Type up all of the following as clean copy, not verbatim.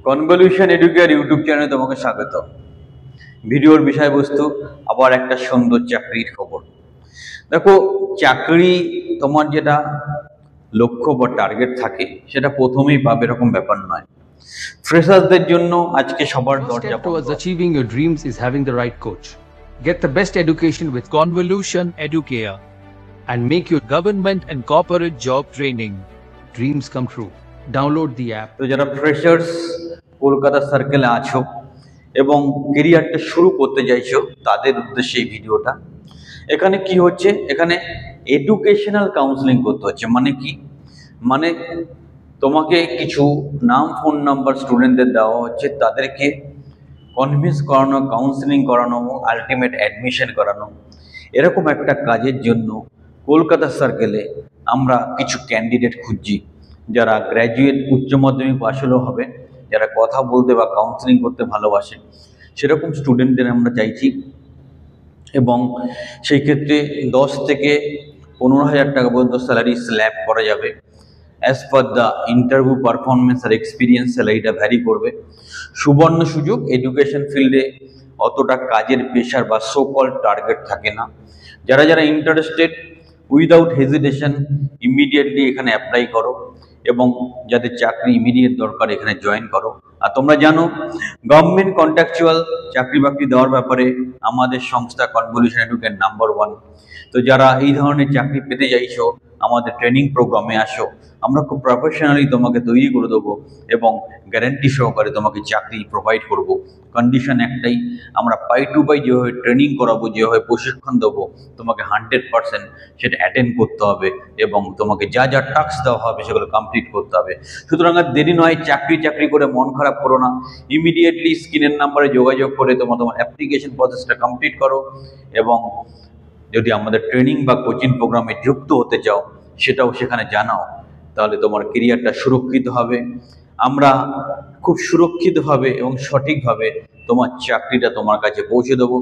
Convolution educare YouTube চ্যানেলে তোমাকে স্বাগত। ভিডিওর বিষয়বস্তু আবার একটা সুন্দর চাকরির খবর। দেখো, চাকরি তোমার যেটা লক্ষ্য বা টার্গেট থাকে সেটা প্রথমেই পাবে এরকম ব্যাপার নয়। ফ্রেশারদের জন্য আজকে সবার First দরজা step বন্ধ towards আছে। achieving your dreams is having the right coach. Get the best education with Convolution Educare and make your government and corporate job training dreams come true. Download the app. তো যারা freshers Kolkata সার্কেলে আছো এবং কেরিয়ারটা শুরু করতে চাইছো তাদের উদ্দেশ্যে এই ভিডিওটা। এখানে কি হচ্ছে, এখানে এডুকেশনাল কাউন্সিলিং করতে হচ্ছে। মানে কি, মানে তোমাকে কিছু নাম ফোন নাম্বার স্টুডেন্টদের দেওয়া হচ্ছে, তাদেরকে কনভিন্স করানো, কাউন্সিলিং করানো, আলটিমেট অ্যাডমিশন করানো। এরকম একটা কাজের জন্য কলকাতা সার্কেলে আমরা কিছু ক্যান্ডিডেট খুঁজছি, যারা গ্র্যাজুয়েট উচ্চ মাধ্যমিক পাশ হলেও হবে, যারা কথা বলতে বা কাউন্সিলিং করতে ভালোবাসে সেরকম স্টুডেন্টদের আমরা চাইছি। এবং সেই ক্ষেত্রে 10 থেকে 15,000 টাকা পর্যন্ত স্যালারি স্ল্যাব করা যাবে। As per the interview performance আর এক্সপিরিয়েন্স স্যালারিটা ভ্যারি করবে। সুবর্ণ সুযোগ, এডুকেশন ফিল্ডে অতটা কাজের প্রেশার বা সো কল টার্গেট থাকে না। যারা যারা ইন্টারেস্টেড, উইদাউট হেজিটেশন ইমিডিয়েটলি এখানে অ্যাপ্লাই করো এবং যাদের চাকরি ইমিডিয়েট দরকার এখানে জয়েন করো। আর তোমরা জানো, গভর্নমেন্ট কন্ট্রাকচুয়াল চাকরি বাকরি দেওয়ার ব্যাপারে আমাদের সংস্থা কনভলিউশন এডুকেয়ার নাম্বার 1। তো যারা এই ধরনের চাকরি পেতে চাইছো আমাদের ট্রেনিং প্রোগ্রামে আসো, আমরা খুব প্রফেশনালি তোমাকে তৈরি করে দেবো এবং গ্যারান্টি সহকারে তোমাকে চাকরি প্রোভাইড করব। কন্ডিশন একটাই, আমরা পাই টু পাই যেভাবে ট্রেনিং করাবো, যেভাবে প্রশিক্ষণ দেবো, তোমাকে 100% সেটা অ্যাটেন্ড করতে হবে এবং তোমাকে যা যা টাস্ক দেওয়া হবে সেগুলো কমপ্লিট করতে হবে। সুতরাং আর দেরি নয়, চাকরি করে মন খারাপ করো না। ইমিডিয়েটলি স্ক্রিনের নাম্বারে যোগাযোগ করে তোমার অ্যাপ্লিকেশন প্রসেসটা কমপ্লিট করো এবং যদি আমাদের ট্রেনিং বা কোচিং প্রোগ্রামে যুক্ত হতে চাও সেটাও সেখানে জানাও, তাহলে তোমার কেরিয়ারটা সুরক্ষিত হবে। আমরা খুব সুরক্ষিতভাবে এবং সঠিকভাবে তোমার চাকরিটা তোমার কাছে পৌঁছে দেবো।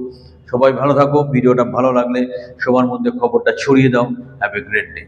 সবাই ভালো থাকো। ভিডিওটা ভালো লাগলে সবার মধ্যে খবরটা ছড়িয়ে দাও। Have a great day.